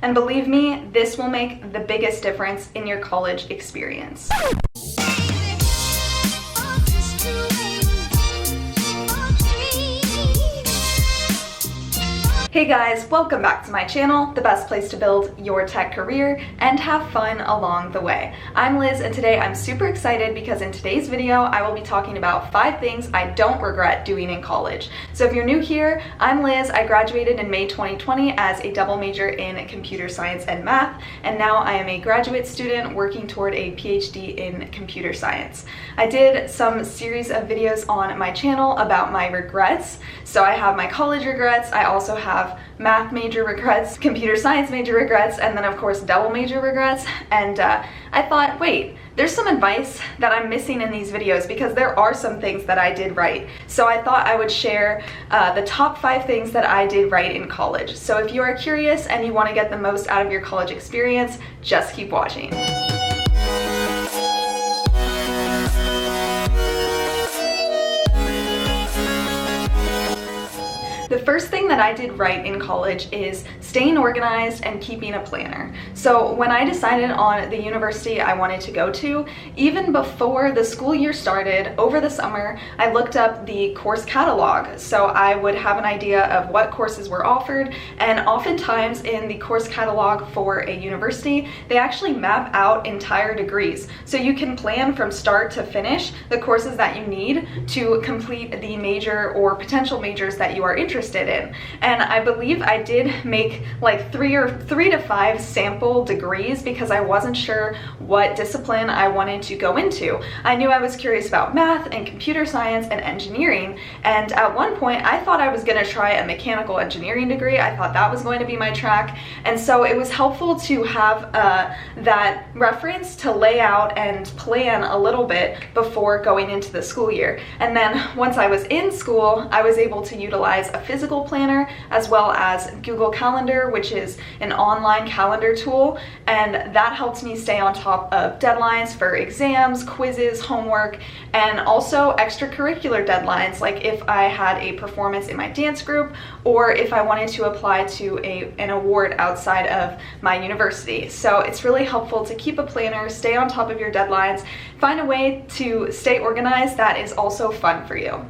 And believe me, this will make the biggest difference in your college experience. Hey guys, welcome back to my channel, the best place to build your tech career and have fun along the way. I'm Liz, and today I'm super excited because in today's video, I will be talking about 5 things I don't regret doing in college. So if you're new here, I'm Liz. I graduated in May 2020 as a double major in computer science and math, and now I am a graduate student working toward a PhD in computer science. I did some series of videos on my channel about my regrets. So I have my college regrets, I also have math major regrets, computer science major regrets, and then of course double major regrets. And I thought, wait, there's some advice that I'm missing in these videos because there are some things that I did right. So I thought I would share the top 5 things that I did right in college. So if you are curious and you want to get the most out of your college experience, just keep watching. The first thing that I did right in college is staying organized and keeping a planner. So when I decided on the university I wanted to go to, even before the school year started, over the summer, I looked up the course catalog. So I would have an idea of what courses were offered, and oftentimes in the course catalog for a university, they actually map out entire degrees. So you can plan from start to finish the courses that you need to complete the major or potential majors that you are interested in. And I believe I did make like 3 to 5 sample degrees because I wasn't sure what discipline I wanted to go into. I knew I was curious about math and computer science and engineering, and at one point I thought I was going to try a mechanical engineering degree. I thought that was going to be my track, and so it was helpful to have that reference to lay out and plan a little bit before going into the school year. And then once I was in school, I was able to utilize a physical planner as well as Google Calendar, which is an online calendar tool, and that helps me stay on top of deadlines for exams, quizzes, homework, and also extracurricular deadlines, like if I had a performance in my dance group or if I wanted to apply to an award outside of my university. So it's really helpful to keep a planner, stay on top of your deadlines, find a way to stay organized that is also fun for you.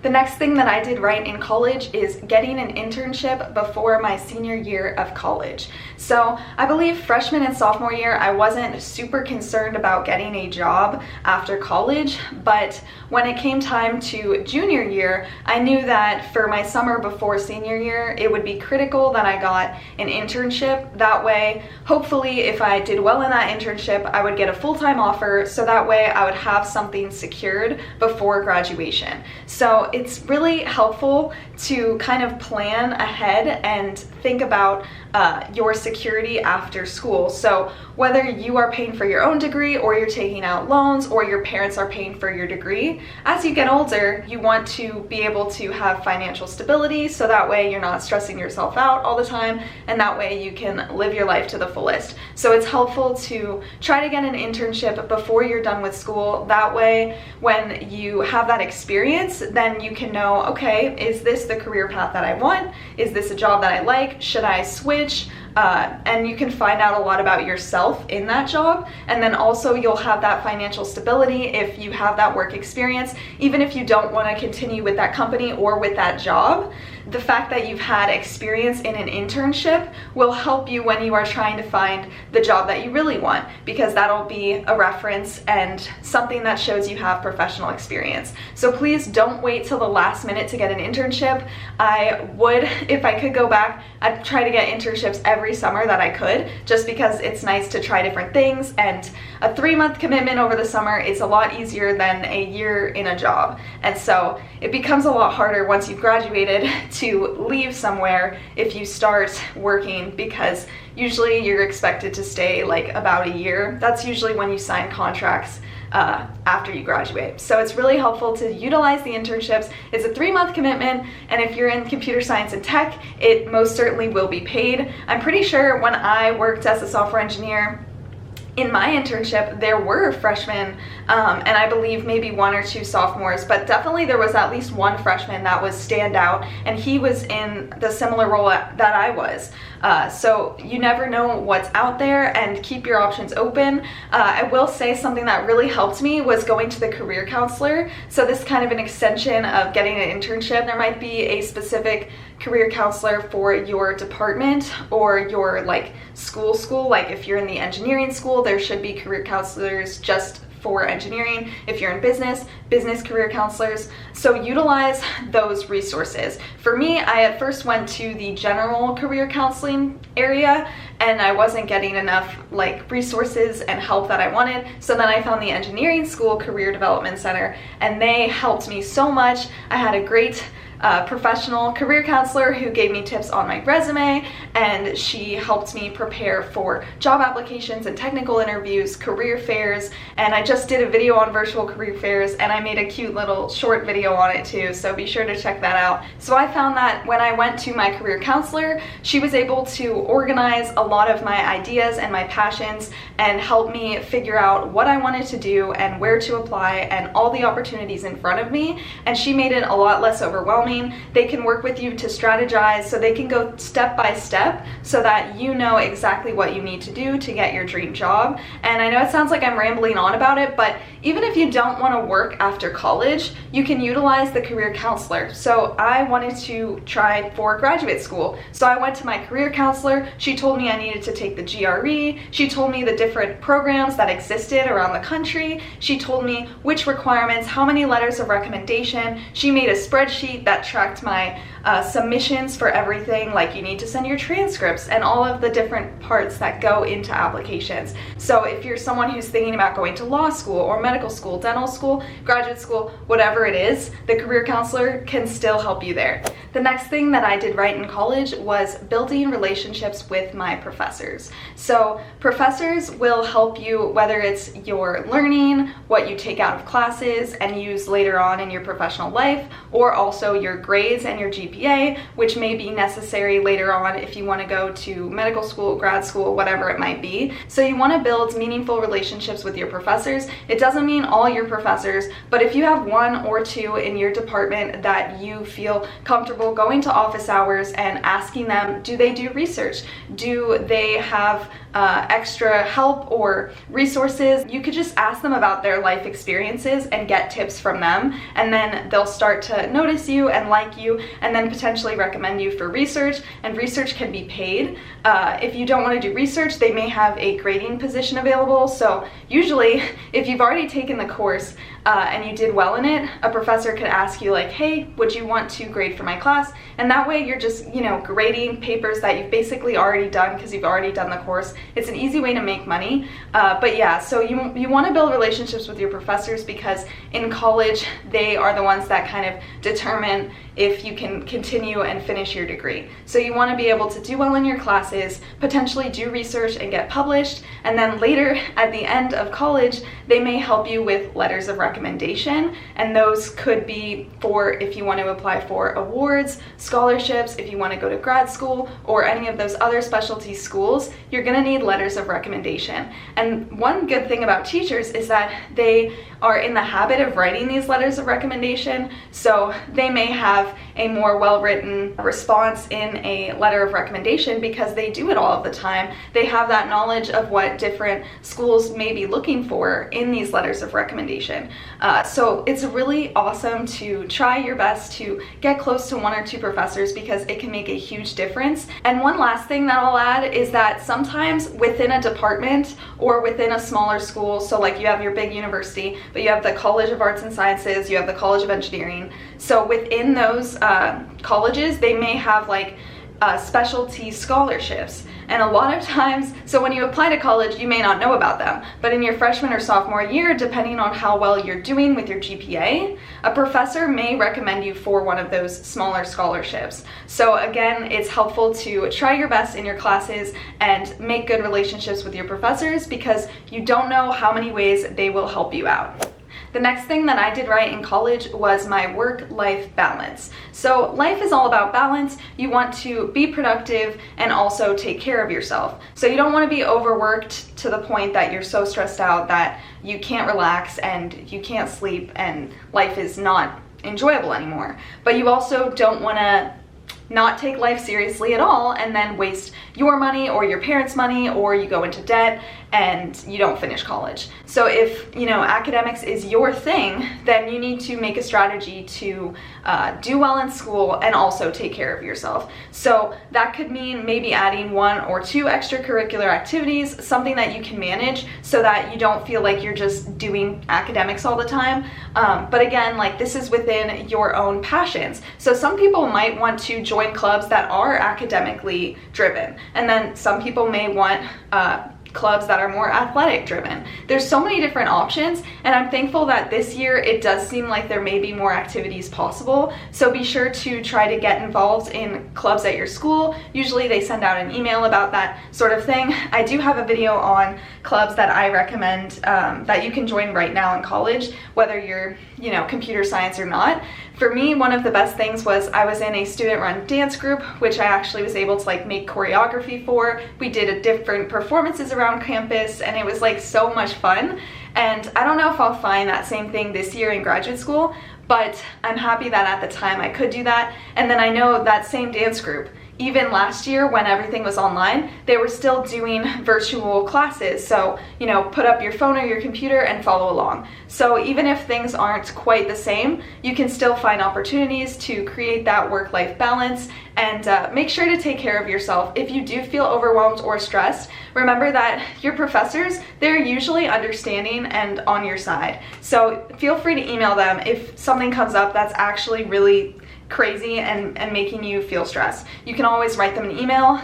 The next thing that I did right in college is getting an internship before my senior year of college. So I believe freshman and sophomore year, I wasn't super concerned about getting a job after college, but when it came time to junior year, I knew that for my summer before senior year, it would be critical that I got an internship. That way, hopefully, if I did well in that internship, I would get a full-time offer, so that way I would have something secured before graduation. So it's really helpful to kind of plan ahead and think about your security after school. So whether you are paying for your own degree or you're taking out loans or your parents are paying for your degree, as you get older, you want to be able to have financial stability, so that way you're not stressing yourself out all the time, and that way you can live your life to the fullest. So it's helpful to try to get an internship before you're done with school. That way, when you have that experience, then you can know, okay, is this the career path that I want? Is this a job that I like? Should I switch? And you can find out a lot about yourself in that job, and then also you'll have that financial stability if you have that work experience. Even if you don't want to continue with that company or with that job, the fact that you've had experience in an internship will help you when you are trying to find the job that you really want, because that'll be a reference and something that shows you have professional experience. So please don't wait till the last minute to get an internship. I would, if I could go back, I'd try to get internships every summer that I could, just because it's nice to try different things, and a 3-month commitment over the summer is a lot easier than a year in a job. And so it becomes a lot harder once you've graduated to leave somewhere if you start working, because usually you're expected to stay like about a year. That's usually when you sign contracts after you graduate. So it's really helpful to utilize the internships. It's a 3-month commitment, and if you're in computer science and tech, it most certainly will be paid. I'm pretty sure when I worked as a software engineer, In my internship, there were freshmen, and I believe maybe 1 or 2 sophomores, but definitely there was at least 1 freshman that was standout, and he was in the similar role that I was. So you never know what's out there, and keep your options open. I will say something that really helped me was going to the career counselor. So this is kind of an extension of getting an internship. There might be a specific career counselor for your department or your school. Like if you're in the engineering school, there should be career counselors just for engineering. If you're in business career counselors. So utilize those resources. For me, I at first went to the general career counseling area, and I wasn't getting enough resources and help that I wanted. So then I found the engineering school career development center, and they helped me so much. I had a great professional career counselor who gave me tips on my resume, and she helped me prepare for job applications and technical interviews, career fairs, and I just did a video on virtual career fairs, and I made a cute little short video on it too, so be sure to check that out. So I found that when I went to my career counselor, she was able to organize a lot of my ideas and my passions and help me figure out what I wanted to do and where to apply and all the opportunities in front of me, and she made it a lot less overwhelming. They can work with you to strategize, so they can go step by step so that you know exactly what you need to do to get your dream job. And I know it sounds like I'm rambling on about it, but even if you don't want to work after college, you can utilize the career counselor. So I wanted to try for graduate school. So I went to my career counselor. She told me I needed to take the GRE. She told me the different programs that existed around the country. She told me which requirements, how many letters of recommendation. She made a spreadsheet that tracked my submissions for everything, like you need to send your transcripts and all of the different parts that go into applications. So if you're someone who's thinking about going to law school or medical school, dental school, graduate school, whatever it is, the career counselor can still help you there. The next thing that I did right in college was building relationships with my professors. So professors will help you, whether it's your learning, what you take out of classes and use later on in your professional life, or also your grades and your GPA, which may be necessary later on if you want to go to medical school, grad school, whatever it might be. So you want to build meaningful relationships with your professors. It doesn't mean all your professors, but if you have 1 or 2 in your department that you feel comfortable going to office hours and asking them, do they do research? Do they have extra help or resources? You could just ask them about their life experiences and get tips from them, and then they'll start to notice you and like you, and then potentially recommend you for research. And research can be paid. If you don't want to do research, they may have a grading position available. So usually if you've already taken the course and you did well in it, a professor could ask you hey, would you want to grade for my class? And that way you're just grading papers that you've basically already done because you've already done the course. It's an easy way to make money. But yeah, so you want to build relationships with your professors, because in college they are the ones that kind of determine if you can continue and finish your degree. So you want to be able to do well in your classes, potentially do research and get published, and then later at the end of college they may help you with letters of recommendation, and those could be for if you want to apply for awards, scholarships, if you want to go to grad school or any of those other specialty schools. You're going to need letters of recommendation. And one good thing about teachers is that they are in the habit of writing these letters of recommendation, so they may have a more well-written response in a letter of recommendation because they do it all of the time. They have that knowledge of what different schools may be looking for in these letters of recommendation. So it's really awesome to try your best to get close to 1 or 2 professors, because it can make a huge difference. And one last thing that I'll add is that sometimes within a department or within a smaller school, so you have your big university, but you have the College of Arts and Sciences, you have the College of Engineering. So within those colleges, they may have specialty scholarships. And a lot of times, so when you apply to college, you may not know about them, but in your freshman or sophomore year, depending on how well you're doing with your GPA, a professor may recommend you for one of those smaller scholarships. So again, it's helpful to try your best in your classes and make good relationships with your professors, because you don't know how many ways they will help you out. The next thing that I did right in college was my work-life balance. So life is all about balance. You want to be productive and also take care of yourself. So you don't want to be overworked to the point that you're so stressed out that you can't relax and you can't sleep and life is not enjoyable anymore. But you also don't want to not take life seriously at all and then waste your money or your parents' money, or you go into debt and you don't finish college. So if, academics is your thing, then you need to make a strategy to do well in school and also take care of yourself. So that could mean maybe adding 1 or 2 extracurricular activities, something that you can manage so that you don't feel like you're just doing academics all the time. But again, like, this is within your own passions. So some people might want to join clubs that are academically driven, and then some people may want clubs that are more athletic driven. There's so many different options, and I'm thankful that this year it does seem like there may be more activities possible. So be sure to try to get involved in clubs at your school. Usually they send out an email about that sort of thing. I do have a video on clubs that I recommend that you can join right now in college, whether you're computer science or not. For me, one of the best things was I was in a student-run dance group, which I actually was able to make choreography for. We did different performances around campus, and it was so much fun. And I don't know if I'll find that same thing this year in graduate school, but I'm happy that at the time I could do that. And then I know that same dance group, even last year when everything was online, they were still doing virtual classes. So, put up your phone or your computer and follow along. So even if things aren't quite the same, you can still find opportunities to create that work-life balance, and make sure to take care of yourself. If you do feel overwhelmed or stressed, remember that your professors, they're usually understanding and on your side. So feel free to email them if something comes up that's actually really crazy and making you feel stressed. You can always write them an email.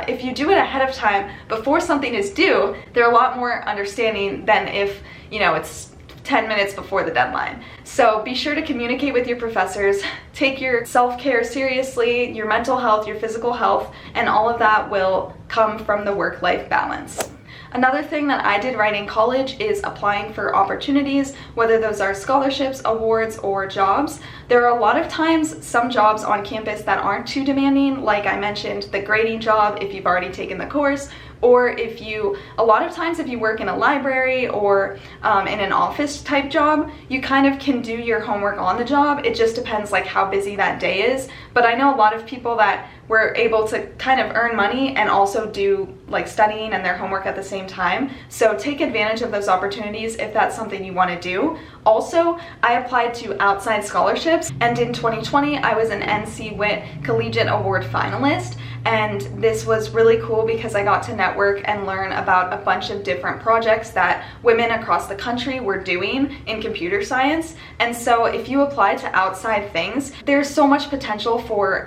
If you do it ahead of time, before something is due, they're a lot more understanding than if, it's 10 minutes before the deadline. So be sure to communicate with your professors, take your self-care seriously, your mental health, your physical health, and all of that will come from the work-life balance. Another thing that I did right in college is applying for opportunities, whether those are scholarships, awards, or jobs. There are a lot of times some jobs on campus that aren't too demanding, like I mentioned, the grading job if you've already taken the course, or a lot of times if you work in a library or in an office type job, you kind of can do your homework on the job. It just depends how busy that day is. But I know a lot of people that were able to kind of earn money and also do studying and their homework at the same time. So take advantage of those opportunities if that's something you want to do. Also, I applied to outside scholarships, and in 2020 I was an NC WIT Collegiate Award finalist. And this was really cool because I got to network and learn about a bunch of different projects that women across the country were doing in computer science. And so if you apply to outside things, there's so much potential for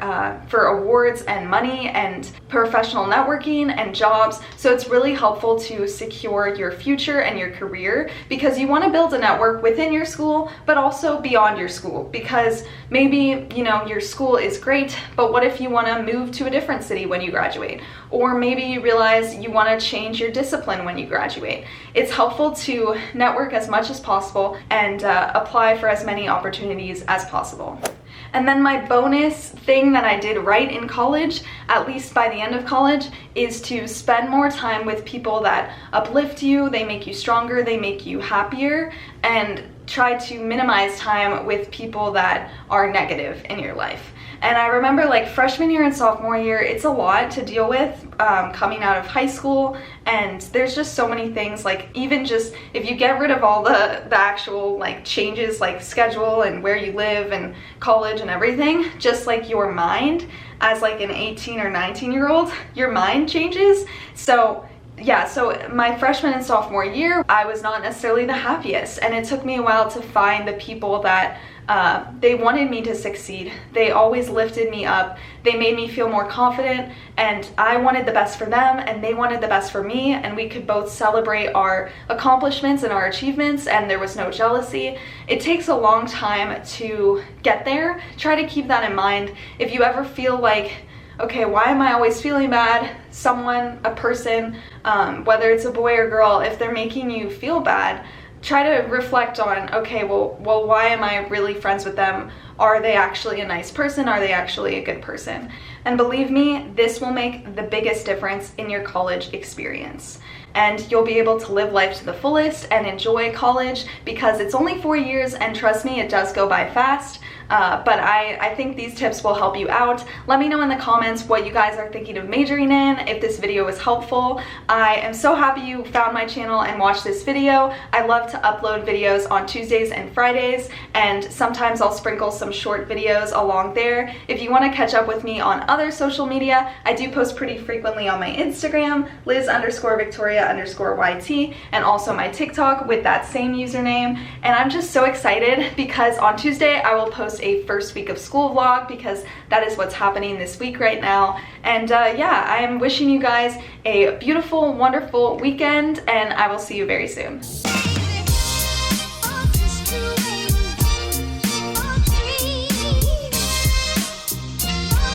awards and money and professional networking and jobs. So it's really helpful to secure your future and your career, because you want to build a network within your school, but also beyond your school, because maybe, your school is great, but what if you want to move to a different city when you graduate? Or maybe you realize you want to change your discipline when you graduate. It's helpful to network as much as possible and apply for as many opportunities as possible. And then my bonus thing that I did right in college, at least by the end of college, is to spend more time with people that uplift you, they make you stronger, they make you happier, and try to minimize time with people that are negative in your life. And I remember freshman year and sophomore year, it's a lot to deal with coming out of high school, and there's just so many things, even just if you get rid of all the actual changes schedule and where you live and college and everything, just your mind as an 18 or 19-year-old, your mind changes. So yeah, so my freshman and sophomore year, I was not necessarily the happiest, and it took me a while to find the people that they wanted me to succeed. They always lifted me up. They made me feel more confident, and I wanted the best for them and they wanted the best for me, and we could both celebrate our accomplishments and our achievements, and there was no jealousy. It takes a long time to get there. Try to keep that in mind. If you ever feel okay, why am I always feeling bad? Someone, a person, whether it's a boy or girl, if they're making you feel bad, try to reflect on, okay, well, why am I really friends with them? Are they actually a nice person? Are they actually a good person? And believe me, this will make the biggest difference in your college experience. And you'll be able to live life to the fullest and enjoy college, because it's only 4 years, and trust me, it does go by fast. But I think these tips will help you out. Let me know in the comments what you guys are thinking of majoring in, if this video was helpful. I am so happy you found my channel and watched this video. I love to upload videos on Tuesdays and Fridays, and sometimes I'll sprinkle some short videos along there. If you want to catch up with me on other social media, I do post pretty frequently on my Instagram, Liz_Victoria_YT, and also my TikTok with that same username. And I'm just so excited because on Tuesday I will post a first week of school vlog, because that is what's happening this week right now. And yeah, I'm wishing you guys a beautiful, wonderful weekend, and I will see you very soon.